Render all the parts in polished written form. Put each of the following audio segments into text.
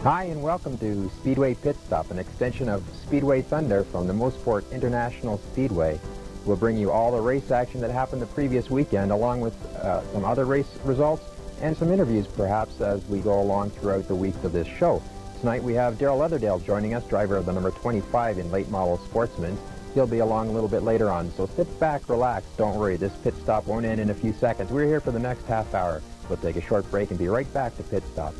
Hi and welcome to Speedway Pit Stop, an extension of Speedway Thunder from the Mosport International Speedway. We'll bring you all the race action that happened the previous weekend, along with some other race results and some interviews perhaps as we go along throughout the weeks of this show. Tonight we have Darrell Leatherdale joining us, driver of the number 25 in late model Sportsman. He'll be along a little bit later on, so sit back, relax, don't worry. This pit stop won't end in a few seconds. We're here for the next half hour. We'll take a short break and be right back to Pit Stop.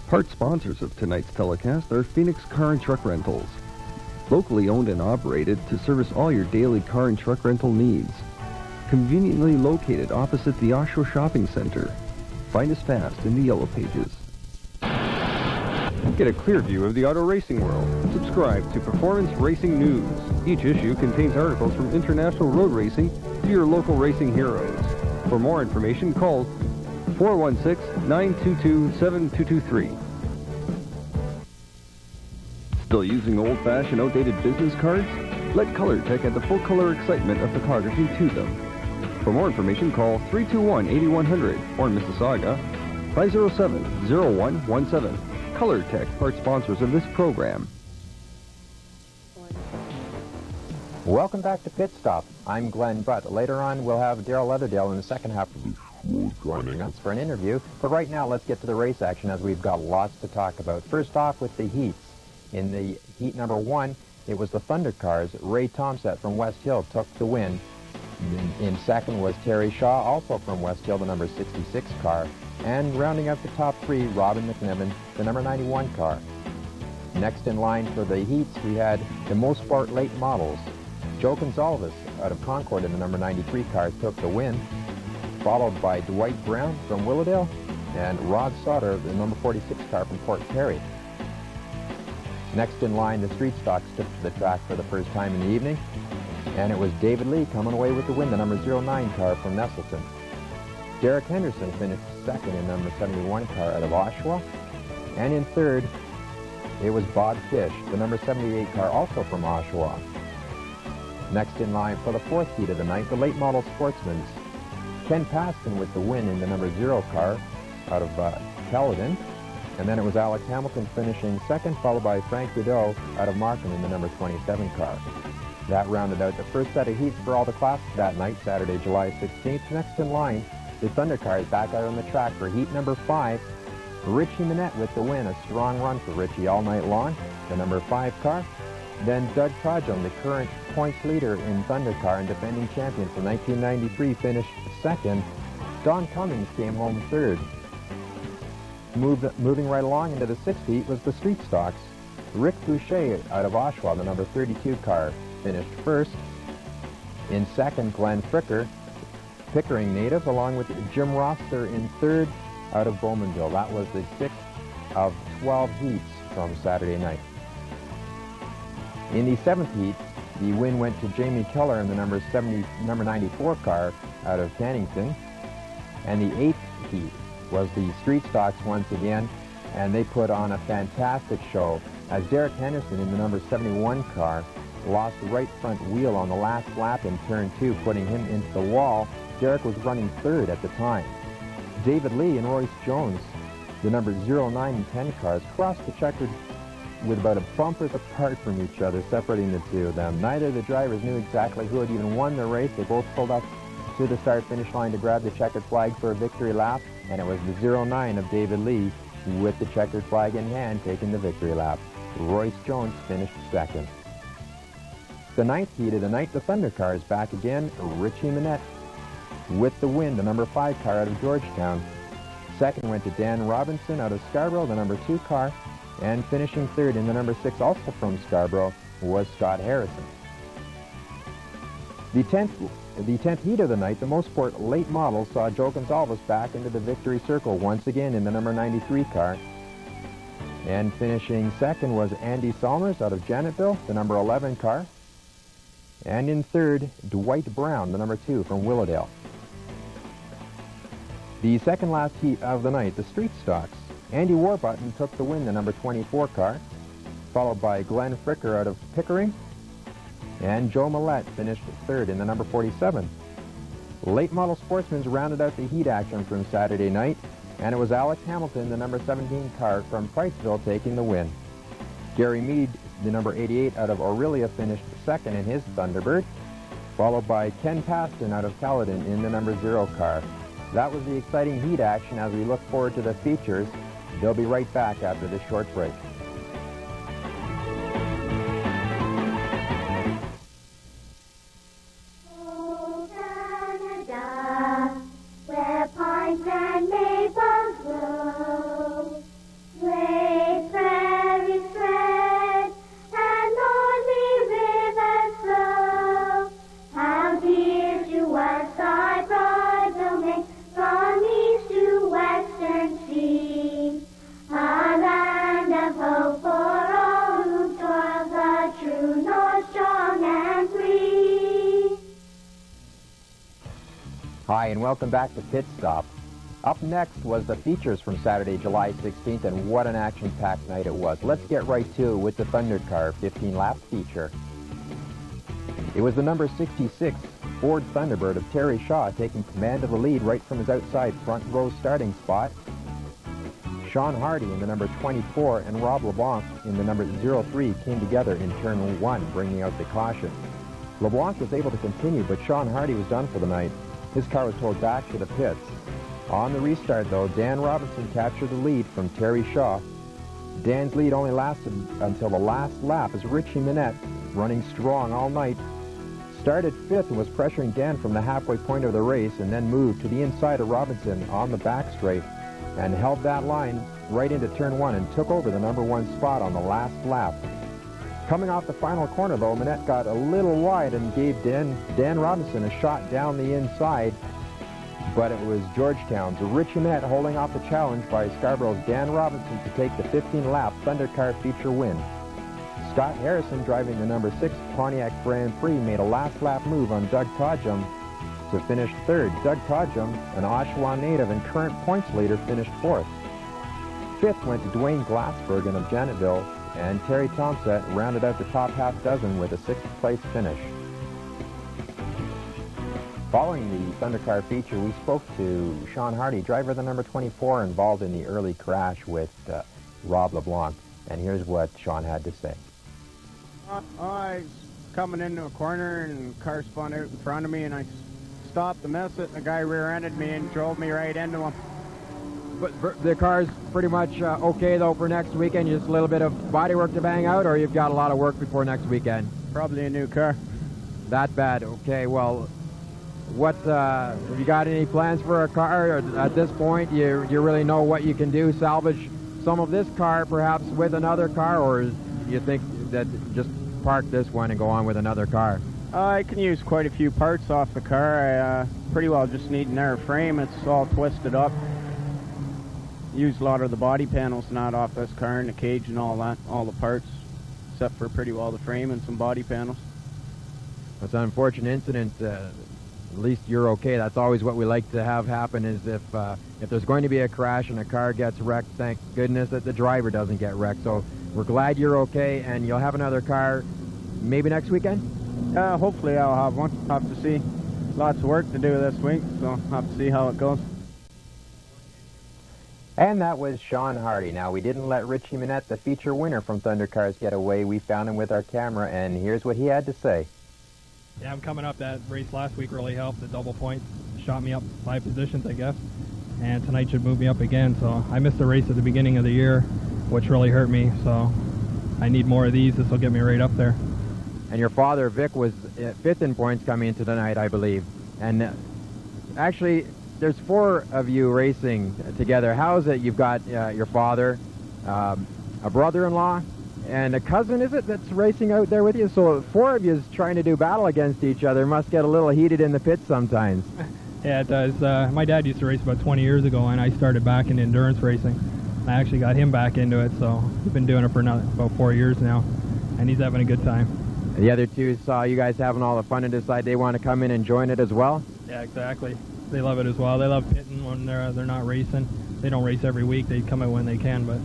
Part sponsors of tonight's telecast are Phoenix Car and Truck Rentals, locally owned and operated to service all your daily car and truck rental needs. Conveniently located opposite the Oshawa Shopping Center. Find us fast in the Yellow Pages. Get a clear view of the auto racing world. Subscribe to Performance Racing News. Each issue contains articles from international road racing to your local racing heroes. For more information, call 416-922-7223. Still using old-fashioned, outdated business cards? Let ColorTech add the full-color excitement of photography to them. For more information, call 321-8100 or Mississauga 507-0117. ColorTech, part sponsors of this program. Welcome back to Pit Stop. I'm Glenn Butt. Later on, we'll have Darrell Leatherdale in the second half of the show joining us for an interview. But right now, let's get to the race action as we've got lots to talk about. First off with the heats. In the heat number 1, it was the Thunder Cars. Ray Tomsett from West Hill took the win. In second was Terry Shaw, also from West Hill, the number 66 car. And rounding out the top 3, Robin McNiven, the number 91 car. Next in line for the heats, we had the Mosport late models. Joe Gonsalves out of Concord in the number 93 car took the win, followed by Dwight Brown from Willowdale and Rod Sauter, the number 46 car from Port Perry. Next in line, the street stocks took to the track for the first time in the evening, and it was David Lee coming away with the win, the number 09 car from Nestleton. Derek Henderson finished second in number 71 car out of Oshawa, and in third, it was Bob Fish, the number 78 car, also from Oshawa. Next in line for the fourth heat of the night, the late model Sportsman's. Ken Paston with the win in the number 0 car out of Caledon. And then it was Alex Hamilton finishing second, followed by Frank Godot out of Markham in the number 27 car. That rounded out the first set of heats for all the classes that night, Saturday, July 16th. Next in line, the Thunder Cars back out on the track for heat number 5. Richie Minette with the win, a strong run for Richie all night long, the number 5 car. Then Doug Todjon, the current points leader in Thunder Car and defending champion from 1993, finished second. Don Cummings came home third. Moving right along into the sixth heat was the street stocks. Rick Boucher out of Oshawa, the number 32 car, finished first. In second, Glenn Fricker, Pickering native, along with Jim Roster in third out of Bowmanville. That was the 6th of 12 heats from Saturday night. In the 7th heat, the win went to Jamie Keller in the number 94 car out of Cannington. And the 8th heat was the street stocks once again, and they put on a fantastic show as Derek Henderson in the number 71 car lost the right front wheel on the last lap in turn 2, putting him into the wall. Derek was running third at the time. David Lee and Royce Jones, the number 09 and 10 cars, crossed the checkered with about a bumpers apart from each other, separating the two of them. Neither of the drivers knew exactly who had even won the race. They both pulled up to the start-finish line to grab the checkered flag for a victory lap, and it was the 09 of David Lee with the checkered flag in hand taking the victory lap. Royce Jones finished second. The 9th heat of the night, the Thunder Cars back again. Richie Minette with the win, the number 5 car out of Georgetown. Second went to Dan Robinson out of Scarborough, the number 2 car. And finishing third in the number 6, also from Scarborough, was Scott Harrison. The 10th heat of the night, the Mosport late model, saw Joe Gonsalves back into the victory circle once again in the number 93 car. And finishing second was Andy Salmers out of Janetville, the number 11 car. And in third, Dwight Brown, the number 2 from Willowdale. The second last heat of the night, the street stocks. Andy Warbutton took the win, the number 24 car, followed by Glenn Fricker out of Pickering, and Joe Millette finished third in the number 47. Late model sportsmen rounded out the heat action from Saturday night, and it was Alex Hamilton, the number 17 car from Priceville, taking the win. Gary Mead, the number 88 out of Aurelia, finished second in his Thunderbird, followed by Ken Paston out of Caledon in the number 0 car. That was the exciting heat action as we look forward to the features. They'll be right back after this short break. Hi, and welcome back to Pit Stop. Up next was the features from Saturday, July 16th, and what an action-packed night it was. Let's get right to it with the Thunder Car 15-lap feature. It was the number 66 Ford Thunderbird of Terry Shaw taking command of the lead right from his outside front row starting spot. Sean Hardy in the number 24 and Rob LeBlanc in the number 03 came together in turn 1, bringing out the caution. LeBlanc was able to continue, but Sean Hardy was done for the night. His car was towed back to the pits. On the restart, though, Dan Robinson captured the lead from Terry Shaw. Dan's lead only lasted until the last lap as Richie Minette, running strong all night, started 5th and was pressuring Dan from the halfway point of the race, and then moved to the inside of Robinson on the back straight and held that line right into turn 1 and took over the number 1 spot on the last lap. Coming off the final corner, though, Minette got a little wide and gave Dan Robinson a shot down the inside, but it was Georgetown's Richie Minette holding off the challenge by Scarborough's Dan Robinson to take the 15-lap Thunder Car feature win. Scott Harrison, driving the number 6 Pontiac Grand Prix, made a last-lap move on Doug Todjum to finish 3rd. Doug Todjum, an Oshawa native and current points leader, finished 4th. 5th went to Dwayne Glassbergen of Janetville, and Terry Thompson rounded out the top half dozen with a 6th place finish. Following the Thunder Car feature, we spoke to Sean Hardy, driver of the number 24, involved in the early crash with Rob LeBlanc. And here's what Sean had to say. I was coming into a corner and the car spun out in front of me, and I stopped to miss it, and the guy rear-ended me and drove me right into him. But the car's pretty much okay, though, for next weekend? Just a little bit of body work to bang out, or you've got a lot of work before next weekend? Probably a new car. That bad? Okay, well, what, have you got any plans for a car? Or at this point, you really know what you can do? Salvage some of this car, perhaps, with another car, or you think that just park this one and go on with another car? I can use quite a few parts off the car. I pretty well just need an air frame. It's all twisted up. Used a lot of the body panels not off this car, and the cage and all that, all the parts, except for pretty well the frame and some body panels. It's an unfortunate incident. At least you're okay. That's always what we like to have happen, is if there's going to be a crash and a car gets wrecked, thank goodness that the driver doesn't get wrecked. So we're glad you're okay, and you'll have another car maybe next weekend? Hopefully I'll have one. Have to see. Lots of work to do this week, so I'll have to see how it goes. And that was Sean Hardy. Now, we didn't let Richie Minette, the feature winner from Thunder Cars, get away. We found him with our camera, and here's what he had to say. Yeah, I'm coming up. That race last week really helped. The double points shot me up 5 positions, I guess. And tonight should move me up again. So I missed the race at the beginning of the year, which really hurt me. So I need more of these. This will get me right up there. And your father, Vic, was 5th in points coming into tonight, I believe. And actually, there's 4 of you racing together. How is it you've got your father, a brother-in-law, and a cousin, is it, that's racing out there with you? So 4 of you is trying to do battle against each other. Must get a little heated in the pits sometimes. Yeah, it does. My dad used to race about 20 years ago, and I started back in endurance racing. I actually got him back into it, so he's been doing it for about 4 years now, and he's having a good time. The other 2 saw you guys having all the fun and decide they want to come in and join it as well? Yeah, exactly. They love it as well. They love pitting when they're not racing. They don't race every week. They come out when they can, but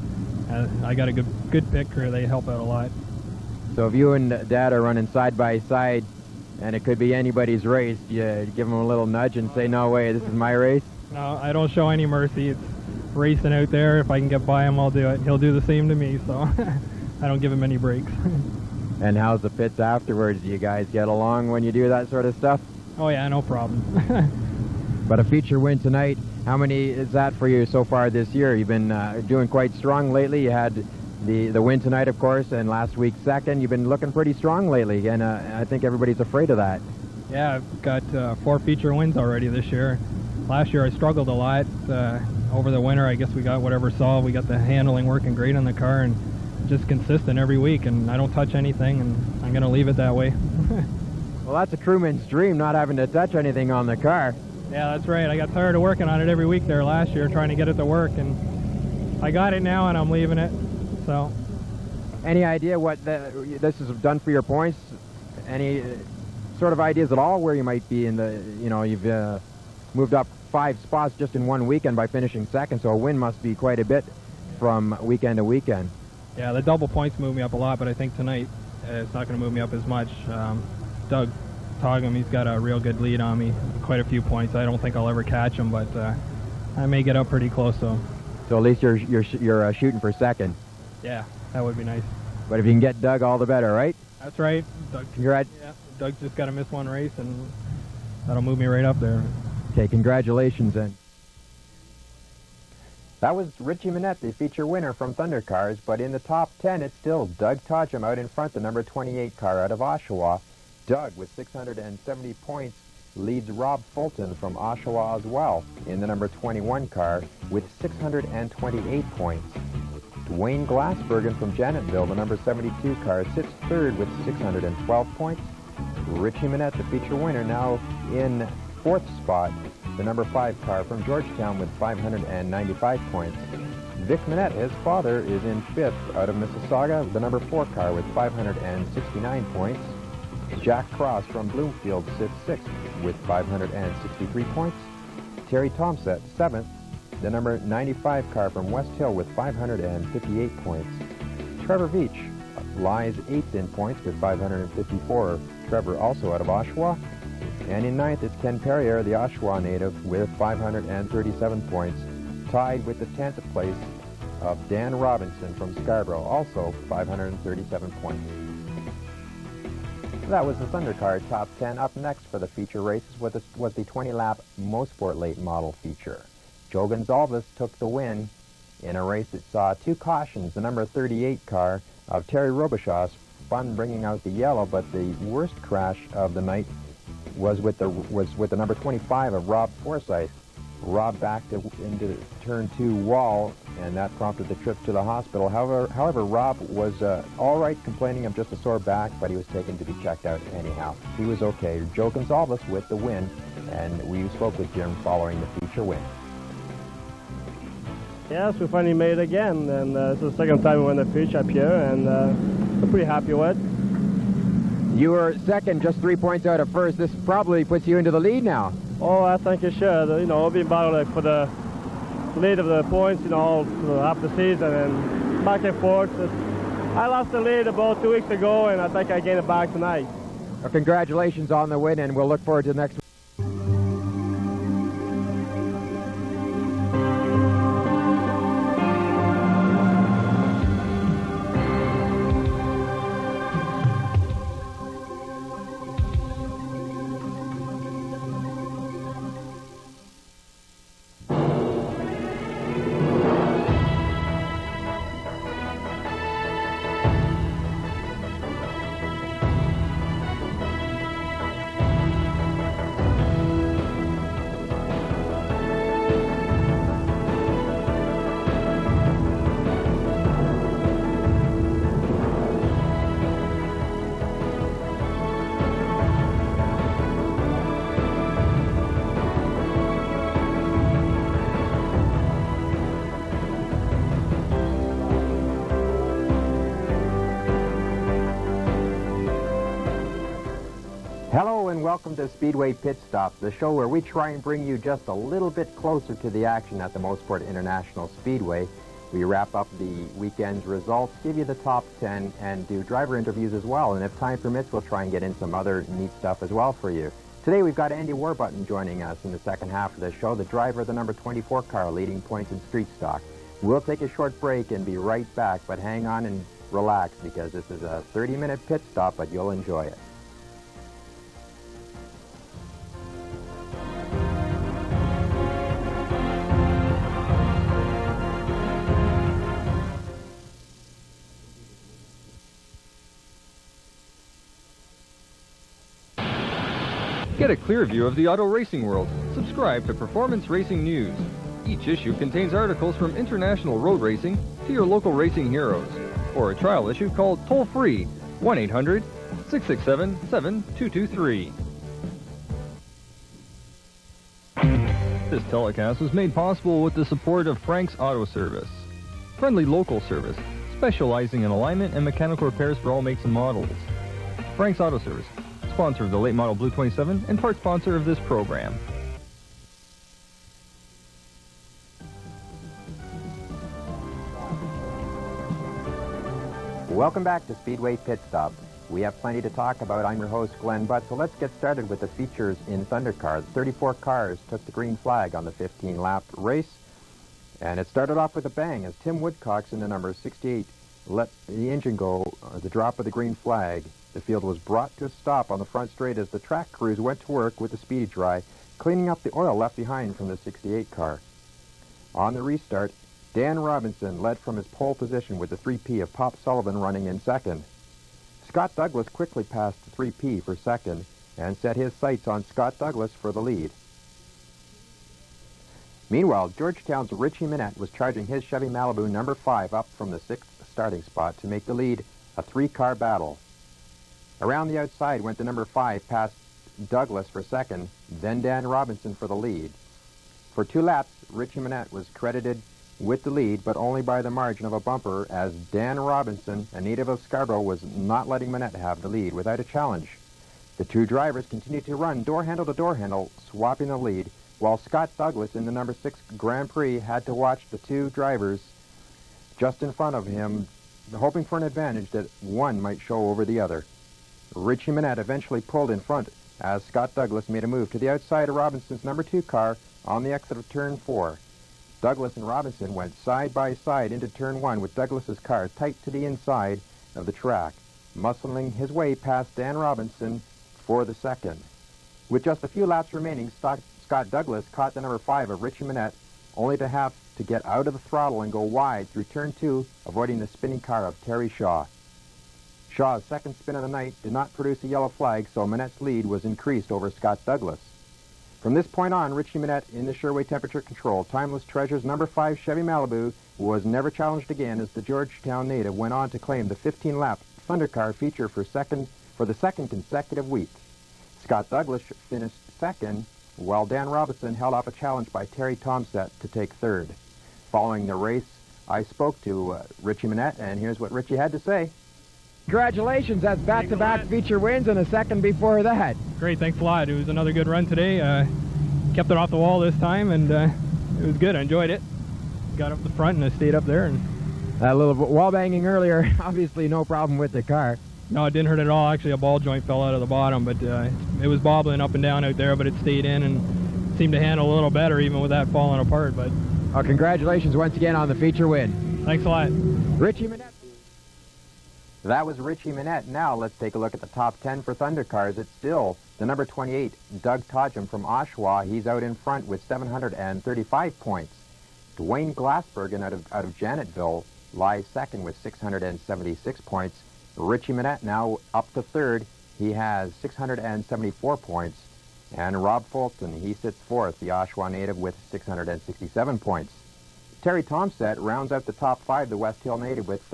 I got a good pit crew. They help out a lot. So if you and Dad are running side by side, and it could be anybody's race, you give him a little nudge and say, no way, this is my race? No, I don't show any mercy. It's racing out there. If I can get by him, I'll do it. He'll do the same to me, so I don't give him any breaks. And how's the pits afterwards? Do you guys get along when you do that sort of stuff? Oh yeah, no problem. But a feature win tonight, how many is that for you so far this year? You've been doing quite strong lately. You had the win tonight, of course, and last week second. You've been looking pretty strong lately, and I think everybody's afraid of that. Yeah, I've got 4 feature wins already this year. Last year I struggled a lot. Over the winter, I guess we got whatever solved. We got the handling working great on the car, and just consistent every week, and I don't touch anything, and I'm going to leave it that way. Well, that's a crewman's dream, not having to touch anything on the car. Yeah, that's right. I got tired of working on it every week there last year, trying to get it to work, and I got it now, and I'm leaving it. So, any idea what this has done for your points? Any sort of ideas at all where you might be in the, you've moved up 5 spots just in one weekend by finishing second, so a win must be quite a bit from weekend to weekend. Yeah, the double points moved me up a lot, but I think tonight it's not going to move me up as much. Doug Togham, he's got a real good lead on me, quite a few points. I don't think I'll ever catch him, but I may get up pretty close, though. So at least you're shooting for second. Yeah, that would be nice. But if you can get Doug, all the better, right? That's right. Yeah, Doug's just got to miss one race, and that'll move me right up there. Okay, congratulations, then. That was Richie Minette, the feature winner from Thunder Cars, but in the top 10, it's still Doug Togham out in front, the number 28 car out of Oshawa. Doug, with 670 points, leads Rob Fulton from Oshawa as well in the number 21 car with 628 points. Dwayne Glassbergen from Janetville, the number 72 car, sits third with 612 points. Richie Minette, the feature winner, now in 4th spot, the number 5 car from Georgetown with 595 points. Vic Minette, his father, is in 5th out of Mississauga, the number 4 car with 569 points. Jack Cross from Bloomfield sits 6th with 563 points. Terry Tomset, 7th, the number 95 car from West Hill with 558 points. Trevor Veach lies 8th in points with 554. Trevor also out of Oshawa. And in 9th, it's Ken Perrier, the Oshawa native, with 537 points, tied with the 10th place of Dan Robinson from Scarborough, also 537 points. That was the Thunder Car Top 10. Up next for the feature races was the 20-lap Mosport Late Model feature. Joe Gonzalez took the win in a race that saw 2 cautions. The number 38 car of Terry Robichaux's fun bringing out the yellow, but the worst crash of the night was with the number 25 of Rob Forsyth. Rob backed into turn 2 wall, and that prompted the trip to the hospital. However, Rob was all right, complaining of just a sore back, but he was taken to be checked out anyhow. He was okay. Joe Gonzalez with the win, and we spoke with Jim following the feature win. Yes, we finally made it again, and this is the second time we won the feature up here, and we're pretty happy with it. You were second, just 3 points out of first. This probably puts you into the lead now. Oh, I think it should. We've been battling for the lead of the points, all half the season, and back and forth. I lost the lead about 2 weeks ago, and I think I gained it back tonight. Well, congratulations on the win, and we'll look forward to the next one. Hello and welcome to Speedway Pit Stop, the show where we try and bring you just a little bit closer to the action at the Mosport International Speedway. We wrap up the weekend's results, give you the top 10, and do driver interviews as well. And if time permits, we'll try and get in some other neat stuff as well for you. Today we've got Andy Warbutton joining us in the second half of the show, the driver of the number 24 car leading points in street stock. We'll take a short break and be right back, but hang on and relax because this is a 30-minute pit stop, but you'll enjoy it. Get a clear view of the auto racing world. Subscribe to Performance Racing News. Each issue contains articles from international road racing to your local racing heroes. Or a trial issue called toll-free 1-800-667-7223. This telecast was made possible with the support of Frank's Auto Service. Friendly local service, specializing in alignment and mechanical repairs for all makes and models. Frank's Auto Service, sponsor of the late model Blue 27 and part sponsor of this program. Welcome back to Speedway Pit Stop. We have plenty to talk about. I'm your host, Glenn Butt. So let's get started with the features in Thundercar. 34 cars took the green flag on the 15-lap race. And it started off with a bang as Tim Woodcox in the number 68 let the engine go, the drop of the green flag. The field was brought to a stop on the front straight as the track crews went to work with the speedy dry, cleaning up the oil left behind from the 68 car. On the restart, Dan Robinson led from his pole position with the 3P of Pop Sullivan running in second. Scott Douglas quickly passed the 3P for second and set his sights on Scott Douglas for the lead. Meanwhile, Georgetown's Richie Minette was charging his Chevy Malibu number 5 up from the 6th starting spot to make the lead a 3-car battle. Around the outside went the number 5 past Douglas for second, then Dan Robinson for the lead. For 2 laps, Richie Minette was credited with the lead, but only by the margin of a bumper, as Dan Robinson, a native of Scarborough, was not letting Minette have the lead without a challenge. The two drivers continued to run door handle to door handle, swapping the lead, while Scott Douglas in the number 6 Grand Prix had to watch the two drivers just in front of him, hoping for an advantage that one might show over the other. Richie Minette eventually pulled in front as Scott Douglas made a move to the outside of Robinson's number 2 car on the exit of turn 4. Douglas and Robinson went side by side into turn 1 with Douglas's car tight to the inside of the track, muscling his way past Dan Robinson for the second. With just a few laps remaining, Scott Douglas caught the number 5 of Richie Minette, only to have to get out of the throttle and go wide through turn 2, avoiding the spinning car of Terry Shaw. Shaw's second spin of the night did not produce a yellow flag, so Minette's lead was increased over Scott Douglas. From this point on, Richie Minette in the Sherway temperature control Timeless Treasures number 5 Chevy Malibu was never challenged again, as the Georgetown native went on to claim the 15-lap Thundercar feature for the second consecutive week. Scott Douglas finished second, while Dan Robinson held off a challenge by Terry Tomsett to take third. Following the race, I spoke to Richie Minette, and here's what Richie had to say. Congratulations, that's back-to-back feature wins and a second before that. Great, thanks a lot. It was another good run today. Kept it off the wall this time, and it was good. I enjoyed it. Got up the front, and I stayed up there. And that little wall banging earlier, obviously no problem with the car. No, it didn't hurt at all. Actually, a ball joint fell out of the bottom, but it was bobbling up and down out there, but it stayed in and seemed to handle a little better even with that falling apart. But congratulations once again on the feature win. Thanks a lot. Richie Minette. That was Richie Minette. Now let's take a look at the top 10 for Thundercars. It's still the number 28, Doug Todgham from Oshawa. He's out in front with 735 points. Dwayne Glassbergen out of Janetville lies second with 676 points. Richie Minette now up to third. He has 674 points. And Rob Fulton, he sits fourth, the Oshawa native, with 667 points. Terry Tomsett rounds out the top 5, the West Hill native, with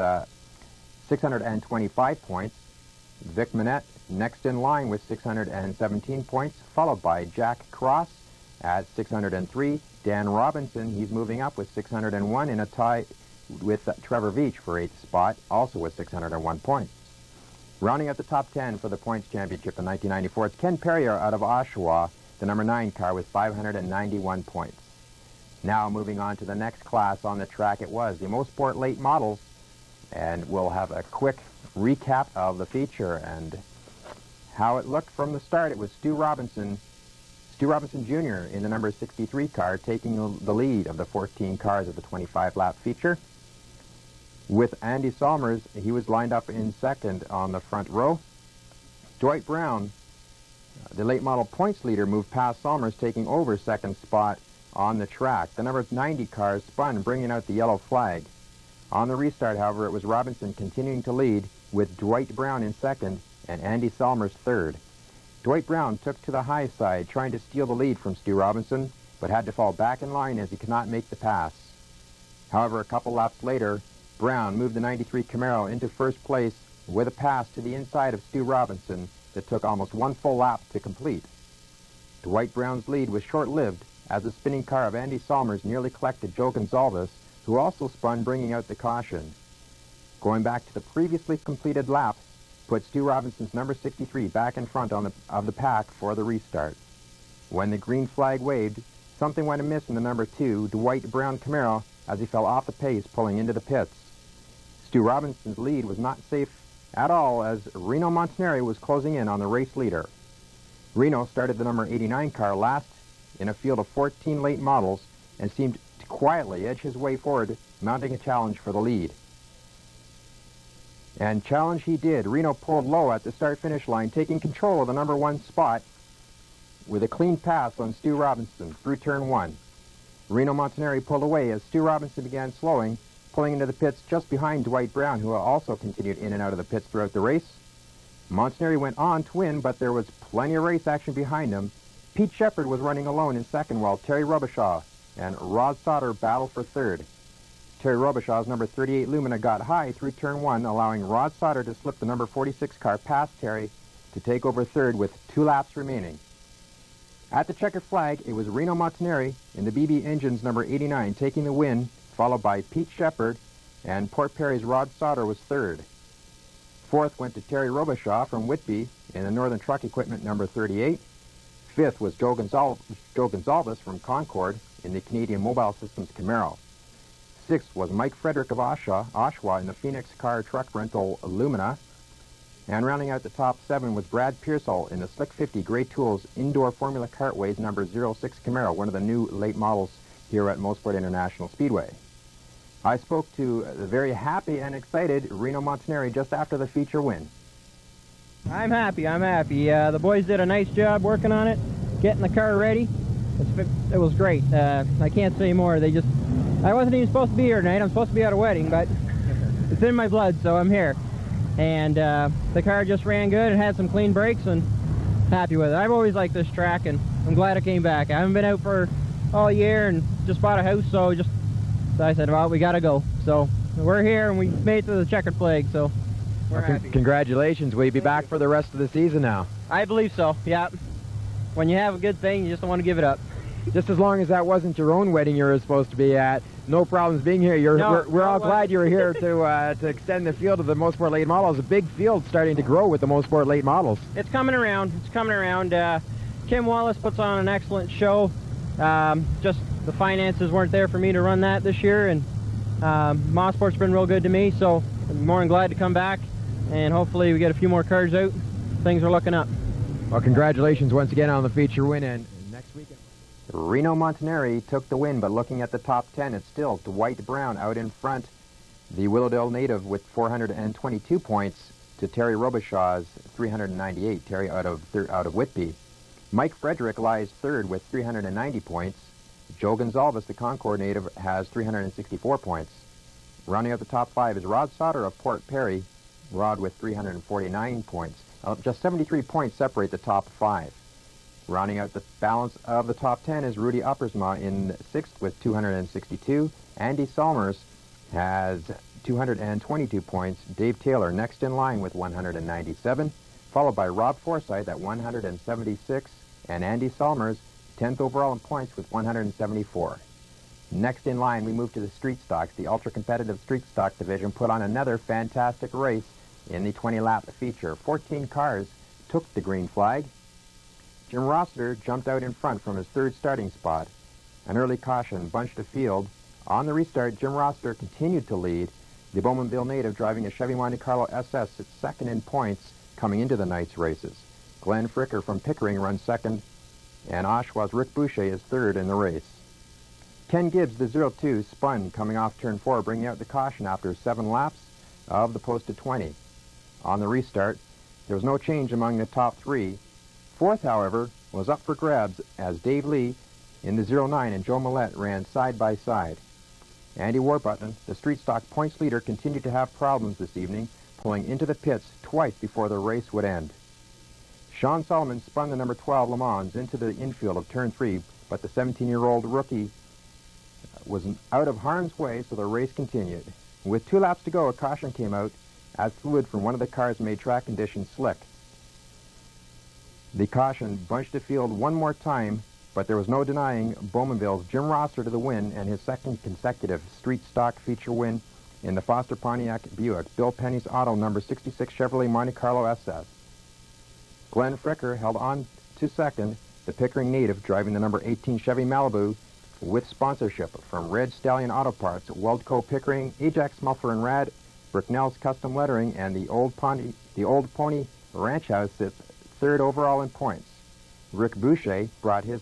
625 points. Vic Minette next in line with 617 points, followed by Jack Cross at 603. Dan Robinson, he's moving up with 601 in a tie with Trevor Veach for 8th spot, also with 601 points. Rounding out the top 10 for the points championship in 1994, it's Ken Perrier out of Oshawa, the number 9 car with 591 points. Now moving on to the next class on the track, it was the Mosport late models, and we'll have a quick recap of the feature and how it looked from the start. It was Stu Robinson Jr. in the number 63 car taking the lead of the 14 cars of the 25-lap feature. With Andy Salmers, he was lined up in second on the front row. Dwight Brown, the late model points leader, moved past Salmers, taking over second spot on the track. The number 90 car spun, bringing out the yellow flag. On the restart, however, it was Robinson continuing to lead, with Dwight Brown in second and Andy Salmers third. Dwight Brown took to the high side, trying to steal the lead from Stu Robinson, but had to fall back in line as he could not make the pass. However, a couple laps later, Brown moved the 93 Camaro into first place with a pass to the inside of Stu Robinson that took almost one full lap to complete. Dwight Brown's lead was short-lived as the spinning car of Andy Salmers nearly collected Joe Gonzalez, who also spun, bringing out the caution. Going back to the previously completed laps put Stu Robinson's number 63 back in front of the pack for the restart. When the green flag waved, something went amiss in the number 2 Dwight Brown Camaro as he fell off the pace pulling into the pits. Stu Robinson's lead was not safe at all as Reno Montanari was closing in on the race leader. Reno started the number 89 car last in a field of 14 late models and seemed to quietly edge his way forward, mounting a challenge for the lead. And challenge he did. Reno pulled low at the start-finish line, taking control of the number 1 spot with a clean pass on Stu Robinson through turn 1. Reno Montanari pulled away as Stu Robinson began slowing, pulling into the pits just behind Dwight Brown, who also continued in and out of the pits throughout the race. Montanari went on to win, but there was plenty of race action behind him. Pete Shepard was running alone in second, while Terry Robichaud and Rod Sauter battled for third. Terry Robishaw's number 38 Lumina got high through turn 1, allowing Rod Sauter to slip the number 46 car past Terry to take over third with 2 laps remaining. At the checkered flag, it was Reno Montanari in the BB Engines number 89 taking the win, followed by Pete Shepard, and Port Perry's Rod Sauter was third. Fourth went to Terry Robichaud from Whitby in the Northern Truck Equipment number 38. Fifth was Joe Gonzalez from Concord in the Canadian Mobile Systems Camaro. Sixth was Mike Frederick of Oshawa in the Phoenix Car Truck Rental Lumina. And rounding out the top 7 was Brad Pearsall in the Slick 50 Great Tools Indoor Formula Cartways number 06 Camaro, one of the new late models here at Mosport International Speedway. I spoke to the very happy and excited Reno Montanari just after the feature win. I'm happy. The boys did a nice job working on it, getting the car ready. It was great. I can't say more. I wasn't even supposed to be here tonight. I'm supposed to be at a wedding, but it's in my blood, so I'm here. And the car just ran good. It had some clean brakes, and happy with it. I've always liked this track, and I'm glad I came back. I haven't been out for all year and just bought a house, so I said, well, we got to go. So we're here, and we made it to the checkered flag, so we're happy. Congratulations. Will you be back for the rest of the season now? I believe so, yeah. When you have a good thing, you just don't want to give it up. Just as long as that wasn't your own wedding you were supposed to be at, no problems being here. We're all glad you were here to extend the field of the Mosport late models. A big field starting to grow with the Mosport late models. It's coming around. Kim Wallace puts on an excellent show. Just the finances weren't there for me to run that this year, and Mosport's been real good to me, so I'm more than glad to come back, and hopefully we get a few more cars out. Things are looking up. Well, congratulations once again on the feature win, and next weekend. Reno Montanari took the win, but looking at the top 10, it's still Dwight Brown out in front, the Willowdale native with 422 points to Terry Robichaux's 398, Terry out of Whitby. Mike Frederick lies third with 390 points. Joe Gonzalez, the Concord native, has 364 points. Rounding out the top 5 is Rod Sauter of Port Perry, Rod with 349 points. Just 73 points separate the top 5. Rounding out the balance of the top 10 is Rudy Uppersma in 6th with 262. Andy Salmers has 222 points. Dave Taylor next in line with 197, followed by Rob Forsyth at 176, and Andy Salmers 10th overall in points with 174. Next in line, we move to the street stocks. The ultra-competitive street stock division put on another fantastic race in the 20-lap feature. 14 cars took the green flag. Jim Rossiter jumped out in front from his third starting spot. An early caution bunched the field. On the restart, Jim Rossiter continued to lead. The Bowmanville native driving a Chevy Monte Carlo SS sits second in points coming into the night's races. Glenn Fricker from Pickering runs second, and Oshawa's Rick Boucher is third in the race. Ken Gibbs, the 02, spun coming off turn 4, bringing out the caution after 7 laps of the posted 20. On the restart, there was no change among the top 3. Fourth, however, was up for grabs as Dave Lee in the 09 and Joe Millette ran side by side. Andy Warbutton, the street stock points leader, continued to have problems this evening, pulling into the pits twice before the race would end. Sean Solomon spun the number 12 Le Mans into the infield of turn 3, but the 17-year-old rookie was out of harm's way, so the race continued. With 2 laps to go, a caution came out as fluid from one of the cars made track conditions slick. The caution bunched the field one more time, but there was no denying Bowmanville's Jim Rosser to the win and his second consecutive street stock feature win in the Foster Pontiac Buick, Bill Penny's Auto number 66 Chevrolet Monte Carlo SS. Glenn Fricker held on to second, the Pickering native driving the number 18 Chevy Malibu with sponsorship from Red Stallion Auto Parts, Weldco Pickering, Ajax Muffler and Rad, Bricknell's Custom Lettering, and the Old Pony Ranch House sits third overall in points. Rick Boucher brought his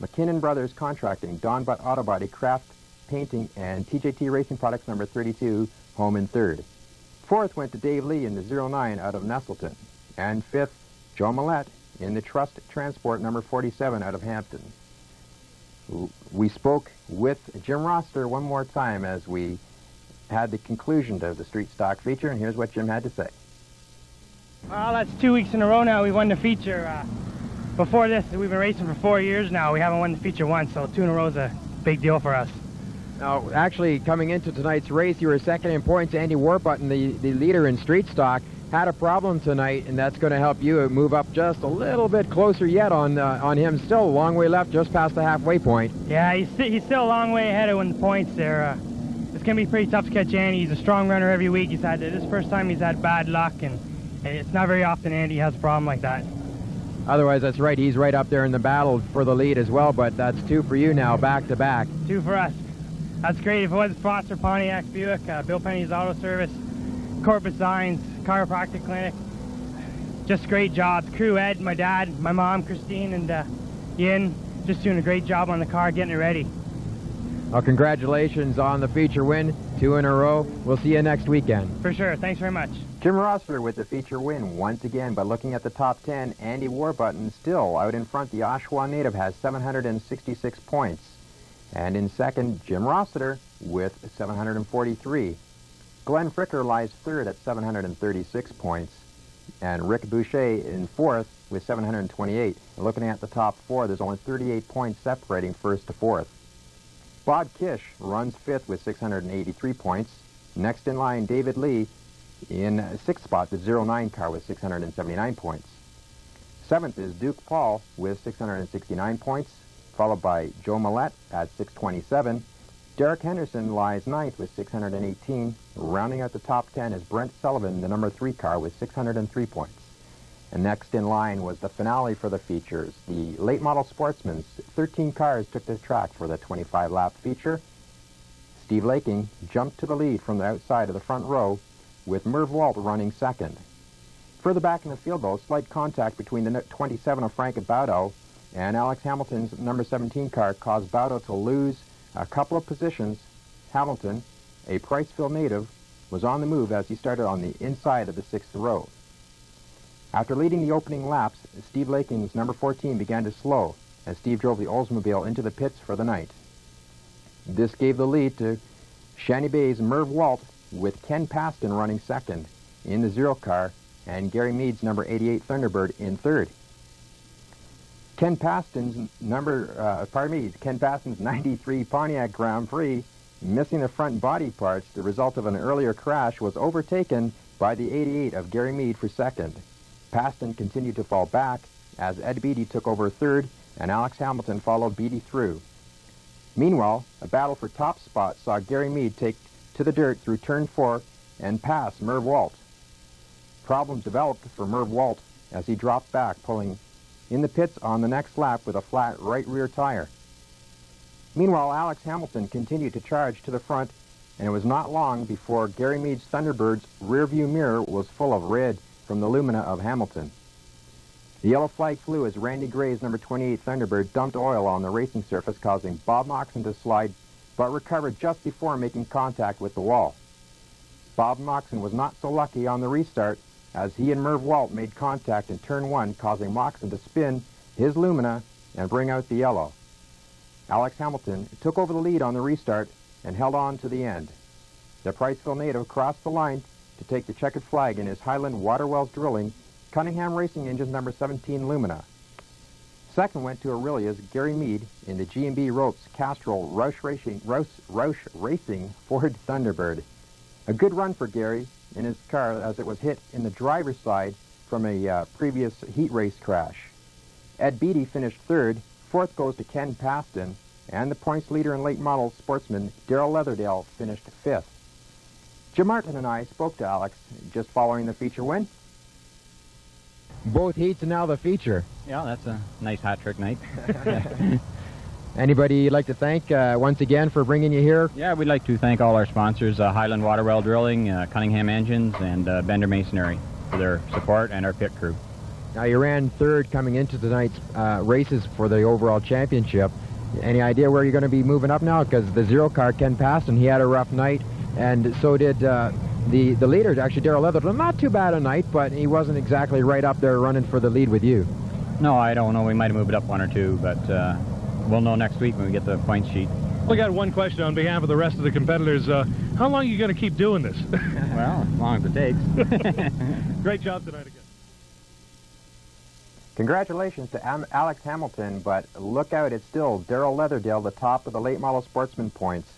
McKinnon Brothers Contracting, Don Butt Auto Body, Craft Painting, and TJT Racing Products number 32 home in third. Fourth went to Dave Lee in the 09 out of Nestleton. And fifth, Joe Millette in the Trust Transport number 47 out of Hampton. We spoke with Jim Roster one more time as we had the conclusion to the street stock feature, and here's what Jim had to say. Well, that's 2 weeks in a row now we won the feature. Before this, we've been racing for 4 years now. We haven't won the feature once, so 2 in a row is a big deal for us. Now, actually, coming into tonight's race, you were second in points. Andy Warbutton, the leader in street stock, had a problem tonight, and that's going to help you move up just a little bit closer yet on him. Still a long way left, just past the halfway point. Yeah, he's still a long way ahead of the points there. It's going to be pretty tough to catch Andy. He's a strong runner every week. This first time he's had bad luck, and it's not very often Andy has a problem like that. Otherwise, that's right. He's right up there in the battle for the lead as well, but that's 2 for you now, back to back. 2 for us. That's great. If it was Foster Pontiac Buick, Bill Penny's Auto Service, Corporate Signs, Chiropractic Clinic, just great jobs. Crew Ed, my dad, my mom, Christine, and Ian, just doing a great job on the car, getting it ready. Well, congratulations on the feature win, 2 in a row. We'll see you next weekend. For sure. Thanks very much. Jim Rossiter with the feature win once again, but looking at the top 10, Andy Warbutton still out in front. The Oshawa native has 766 points. And in second, Jim Rossiter with 743. Glenn Fricker lies third at 736 points. And Rick Boucher in fourth with 728. And looking at the top 4, there's only 38 points separating first to fourth. Bob Kish runs fifth with 683 points. Next in line, David Lee in sixth spot, the 09 car with 679 points. Seventh is Duke Paul with 669 points, followed by Joe Millette at 627. Derek Henderson lies ninth with 618. Rounding out the top 10 is Brent Sullivan, the number 3 car with 603 points. And next in line was the finale for the features. The late model sportsmen, 13 cars took the track for the 25-lap feature. Steve Laking jumped to the lead from the outside of the front row, with Merv Walt running second. Further back in the field, though, slight contact between the 27 of Frank Baudo and Alex Hamilton's number 17 car caused Baudo to lose a couple of positions. Hamilton, a Priceville native, was on the move as he started on the inside of the 6th row. After leading the opening laps, Steve Laking's number 14 began to slow as Steve drove the Oldsmobile into the pits for the night. This gave the lead to Shanny Bay's Merv Walt, with Ken Paston running second in the 0 car and Gary Mead's number 88 Thunderbird in third. Ken Paston's 93 Pontiac Grand Prix, missing the front body parts, the result of an earlier crash, was overtaken by the 88 of Gary Mead for second. Paston continued to fall back as Ed Beatty took over third and Alex Hamilton followed Beatty through. Meanwhile, a battle for top spot saw Gary Mead take to the dirt through turn 4 and pass Merv Walt. Problems developed for Merv Walt as he dropped back, pulling in the pits on the next lap with a flat right rear tire. Meanwhile, Alex Hamilton continued to charge to the front, and it was not long before Gary Mead's Thunderbird's rearview mirror was full of red from the lumina of Hamilton. The yellow flag flew as Randy Gray's number 28 Thunderbird dumped oil on the racing surface, causing Bob Moxon to slide, but recovered just before making contact with the wall. Bob Moxon was not so lucky on the restart, as he and Merv Walt made contact in turn 1, causing Moxon to spin his lumina and bring out the yellow. Alex Hamilton took over the lead on the restart and held on to the end. The Priceville native crossed the line to take the checkered flag in his Highland Waterwells Drilling Cunningham Racing Engines number 17 Lumina. Second went to Aurelia's Gary Mead in the G&B Ropes Castrol Roush Racing Ford Thunderbird. A good run for Gary in his car as it was hit in the driver's side from a previous heat race crash. Ed Beatty finished third. Fourth goes to Ken Paston, and the points leader in late model sportsman Darrell Leatherdale finished fifth. Jim Martin and I spoke to Alex just following the feature win. Both heats and now the feature. Yeah, that's a nice hat trick night. Anybody you'd like to thank once again for bringing you here? Yeah, we'd like to thank all our sponsors, Highland Waterwell Drilling, Cunningham Engines, and Bender Masonry for their support, and our pit crew. Now, you ran third coming into tonight's races for the overall championship. Any idea where you're going to be moving up now? Because the zero car, Ken Paston, he had a rough night, and so did the leader, actually, Darrell Leatherton. Not too bad a night, but he wasn't exactly right up there running for the lead with you. No, I don't know. We might have moved it up one or two, but we'll know next week when we get the points sheet. We got one question on behalf of the rest of the competitors. How long are you going to keep doing this? Well, as long as it takes. Great job tonight again. Congratulations to Alex Hamilton, but look out, it's still Darrell Leatherdale, the top of the late model sportsman points.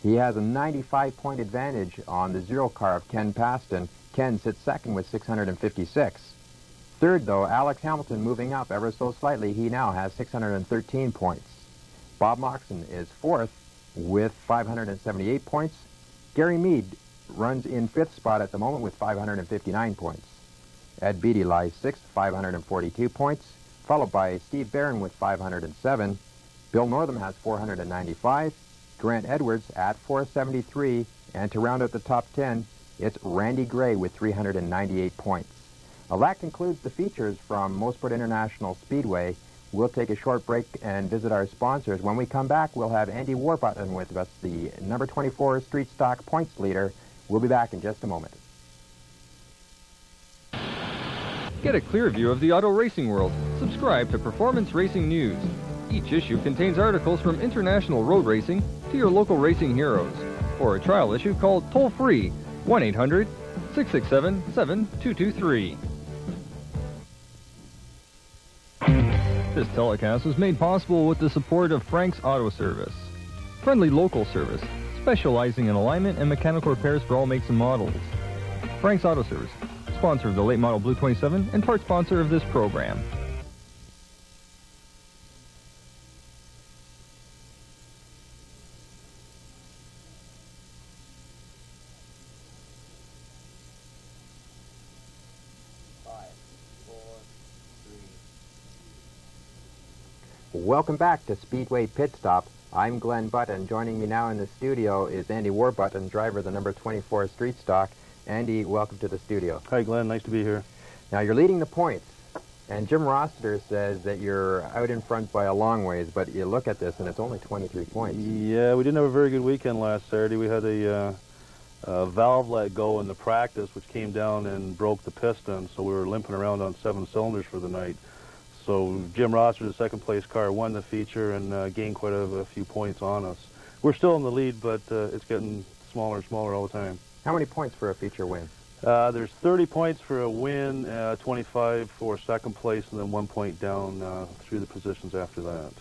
He has a 95-point advantage on the zero car of Ken Paston. Ken sits second with 656. Third, though, Alex Hamilton moving up ever so slightly. He now has 613 points. Bob Moxon is fourth with 578 points. Gary Mead runs in fifth spot at the moment with 559 points. Ed Beatty lies sixth, 542 points, followed by Steve Barron with 507. Bill Northam has 495. Grant Edwards at 473. And to round out the top 10, it's Randy Gray with 398 points. Well, that concludes the features from Mosport International Speedway. We'll take a short break and visit our sponsors. When we come back, we'll have Andy Warbutton with us, the number 24 Street Stock points leader. We'll be back in just a moment. Get a clear view of the auto racing world. Subscribe to Performance Racing News. Each issue contains articles from international road racing to your local racing heroes. For a trial issue, call toll-free 1-800-667-7223. This telecast was made possible with the support of Frank's Auto Service. Friendly local service, specializing in alignment and mechanical repairs for all makes and models. Frank's Auto Service, sponsor of the late model Blue 27 and part sponsor of this program. Welcome back to Speedway Pit Stop. I'm Glenn Button. Joining me now in the studio is Andy Warbutton, driver of the number 24 Street Stock. Andy, welcome to the studio. Hi, Glenn. Nice to be here. Now, you're leading the points, and Jim Rossiter says that you're out in front by a long ways, but you look at this, and it's only 23 points. Yeah, we didn't have a very good weekend last Saturday. We had a valve let go in the practice, which came down and broke the piston, so we were limping around on 7 cylinders for the night. So Jim Rossiter, the second-place car, won the feature and gained quite a few points on us. We're still in the lead, but it's getting smaller and smaller all the time. How many points for a feature win? There's 30 points for a win, 25 for second place, and then 1 point down through the positions after that.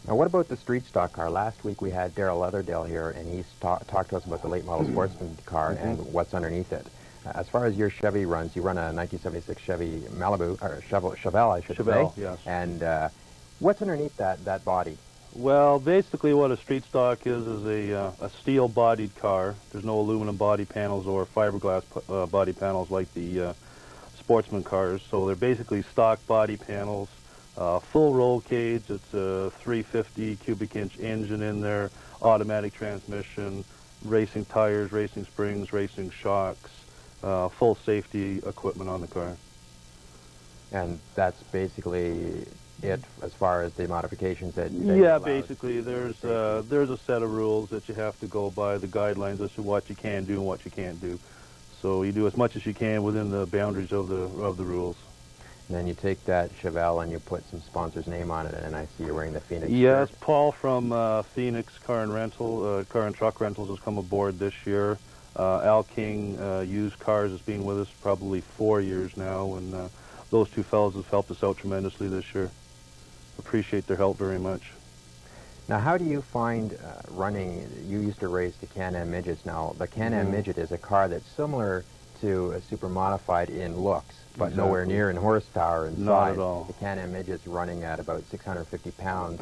Now, what about the Street Stock car? Last week we had Darrell Leatherdale here, and he talked to us about the late model sportsman car and what's underneath it. As far as your Chevy runs, you run a 1976 Chevy Malibu, or Chevelle, I should say. Yes. And what's underneath that body? Well, basically what a Street Stock is a steel-bodied car. There's no aluminum body panels or fiberglass body panels like the sportsman cars. So they're basically stock body panels Full roll cage. It's a 350 cubic inch engine in there, automatic transmission, racing tires, racing springs, racing shocks, full safety equipment on the car. And that's basically it as far as the modifications that yeah, basically there's a set of rules that you have to go by, the guidelines as to what you can do and what you can't do. So you do as much as you can within the boundaries of the rules. And then you take that Chevelle and you put some sponsor's name on it, and I see you're wearing the Phoenix Yes, shirt. Paul from Phoenix Car and Truck Rentals has come aboard this year. Al King Used Cars has been with us probably 4 years now, and those two fellows have helped us out tremendously this year. Appreciate their help very much. Now, how do you find running? You used to race the Can-Am Midgets. Now, the Can-Am Midget is a car that's similar to a super modified in looks, but nowhere near in horsepower and Not size. at all. The Can-Am Midget's running at about 650 pounds,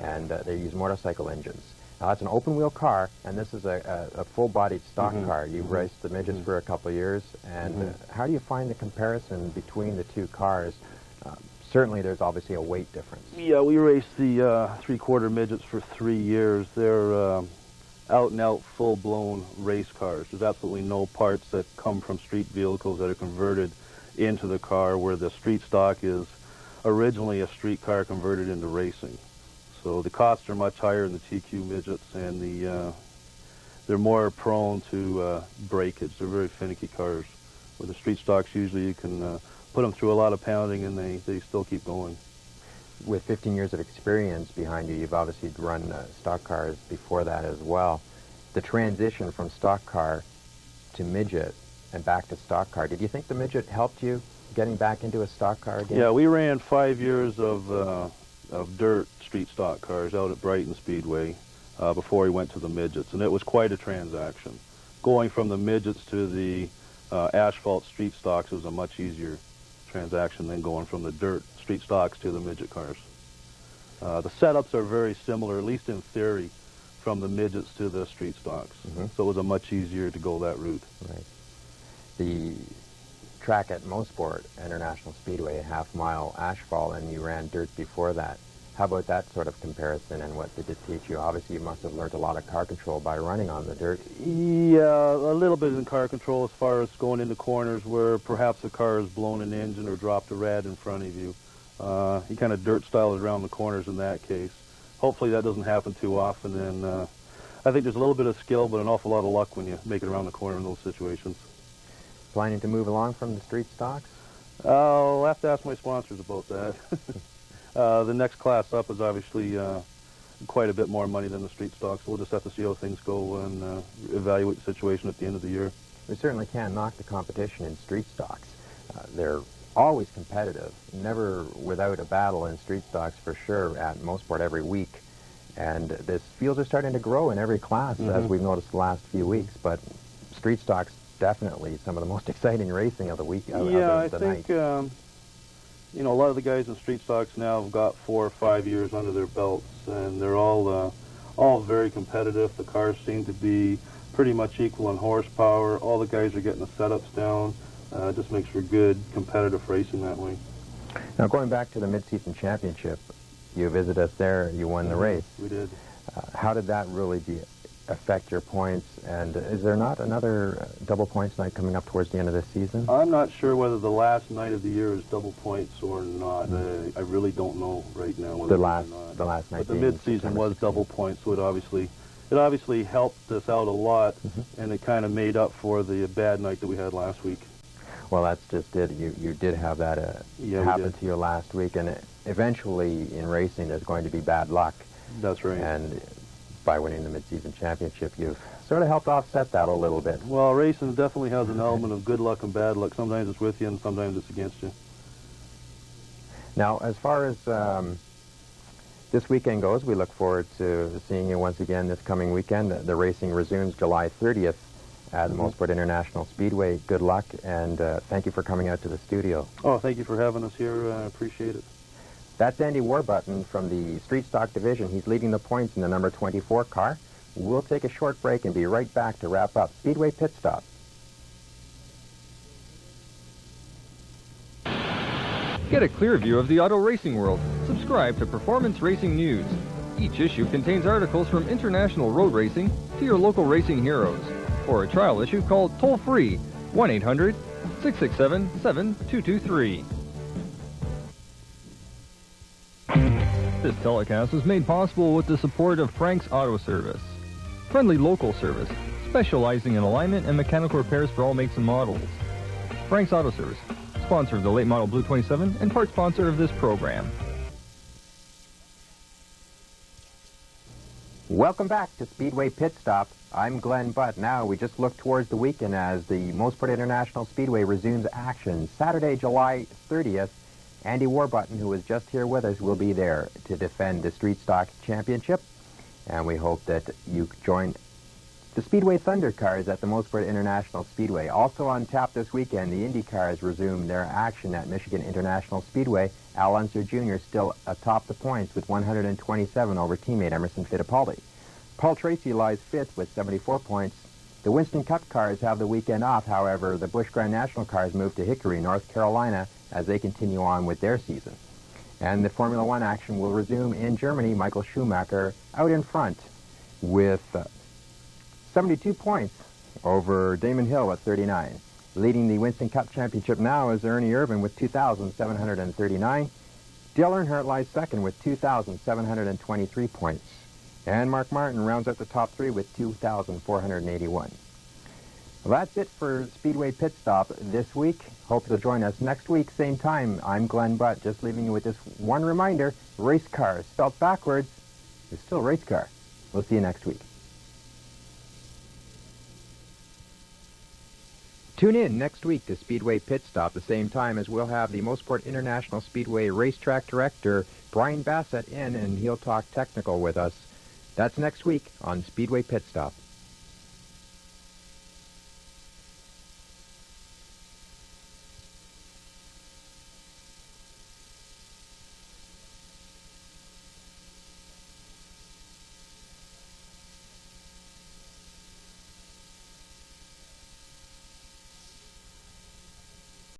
and they use motorcycle engines. Now, that's an open-wheel car, and this is a full-bodied stock car. You've raced the Midgets for a couple of years, and how do you find the comparison between the two cars? Certainly, there's obviously a weight difference. Yeah, we raced the three-quarter Midgets for 3 years. They're out-and-out, full-blown race cars. There's absolutely no parts that come from street vehicles that are converted into the car, where the street stock is originally a street car converted into racing. So the costs are much higher in the TQ Midgets, and they're more prone to breakage. They're very finicky cars. With the street stocks, usually you can put them through a lot of pounding and they still keep going. With 15 years of experience behind you, you've obviously run stock cars before that as well. The transition from stock car to midget and back to stock car, did you think the midget helped you getting back into a stock car again? Yeah, we ran 5 years of dirt street stock cars out at Brighton Speedway before we went to the midgets, and it was quite a transaction. Going from the midgets to the asphalt street stocks was a much easier transaction than going from the dirt street stocks to the midget cars. The setups are very similar, at least in theory, from the midgets to the street stocks. So it was a much easier to go that route. Right. The track at Mosport International Speedway, a half-mile asphalt, and you ran dirt before that. How about that sort of comparison, and what did it teach you? Obviously, you must have learned a lot of car control by running on the dirt. Yeah, a little bit in car control as far as going into corners where perhaps a car has blown an engine or dropped a rad in front of you. You kind of dirt style it around the corners in that case. Hopefully that doesn't happen too often, and I think there's a little bit of skill but an awful lot of luck when you make it around the corner in those situations. Planning to move along from the street stocks? I'll have to ask my sponsors about that. The next class up is obviously quite a bit more money than the street stocks, so we'll just have to see how things go and evaluate the situation at the end of the year. We certainly can't knock the competition in street stocks. They're always competitive, never without a battle in street stocks for sure at Mosport every week. And the fields are starting to grow in every class, as we've noticed the last few weeks, but street stocks definitely some of the most exciting racing of the week. I think you know, a lot of the guys in street stocks now have got 4 or 5 years under their belts, and they're all very competitive. The cars seem to be pretty much equal in horsepower. All the guys are getting the setups down. It just makes for good competitive racing that way. Now, going back to the mid-season championship, you visited us there. You won the race. We did. How did that really affect your points, and is there not another double points night coming up towards the end of this season? I'm not sure whether the last night of the year is double points or not. I really don't know right now whether the last night. But the mid-season was double points, so it obviously helped us out a lot, and it kind of made up for the bad night that we had last week. Well, that's just it. You did have that happen to you last week, and eventually in racing there's going to be bad luck. That's right. And by winning the mid-season championship, you've sort of helped offset that a little bit. Well, racing definitely has an element of good luck and bad luck. Sometimes it's with you and sometimes it's against you. Now, as far as this weekend goes, we look forward to seeing you once again this coming weekend. The racing resumes July 30th at Mosport International Speedway. Good luck, and thank you for coming out to the studio. Oh, thank you for having us here. I appreciate it. That's Andy Warbutton from the Street Stock Division. He's leading the points in the number 24 car. We'll take a short break and be right back to wrap up Speedway Pit Stop. Get a clear view of the auto racing world. Subscribe to Performance Racing News. Each issue contains articles from international road racing to your local racing heroes. For a trial issue, call toll-free 1-800-667-7223. This telecast was made possible with the support of Frank's Auto Service. Friendly local service, specializing in alignment and mechanical repairs for all makes and models. Frank's Auto Service, sponsor of the late model Blue 27 and part sponsor of this program. Welcome back to Speedway Pit Stop. I'm Glenn Butt. Now we just look towards the weekend as the Mosport International Speedway resumes action. Saturday, July 30th, Andy Warbutton, who was just here with us, will be there to defend the Street Stock Championship. And we hope that you join the Speedway Thunder cars at the Mosport International Speedway. Also on tap this weekend, the Indy cars resume their action at Michigan International Speedway. Al Unser Jr. still atop the points with 127 over teammate Emerson Fittipaldi. Paul Tracy lies fifth with 74 points. The Winston Cup cars have the weekend off. However, the Busch Grand National cars move to Hickory, North Carolina, as they continue on with their season. And the Formula One action will resume in Germany. Michael Schumacher out in front with 72 points over Damon Hill at 39. Leading the Winston Cup Championship now is Ernie Irvin with 2,739. Dale Earnhardt lies second with 2,723 points. And Mark Martin rounds out the top three with 2,481. Well, that's it for Speedway Pit Stop this week. Hope you'll join us next week, same time. I'm Glenn Butt, just leaving you with this one reminder. Race car, spelled backwards, is still race car. We'll see you next week. Tune in next week to Speedway Pit Stop, the same time as we'll have the Mosport International Speedway racetrack director, Brian Bassett, in, and he'll talk technical with us. That's next week on Speedway Pit Stop.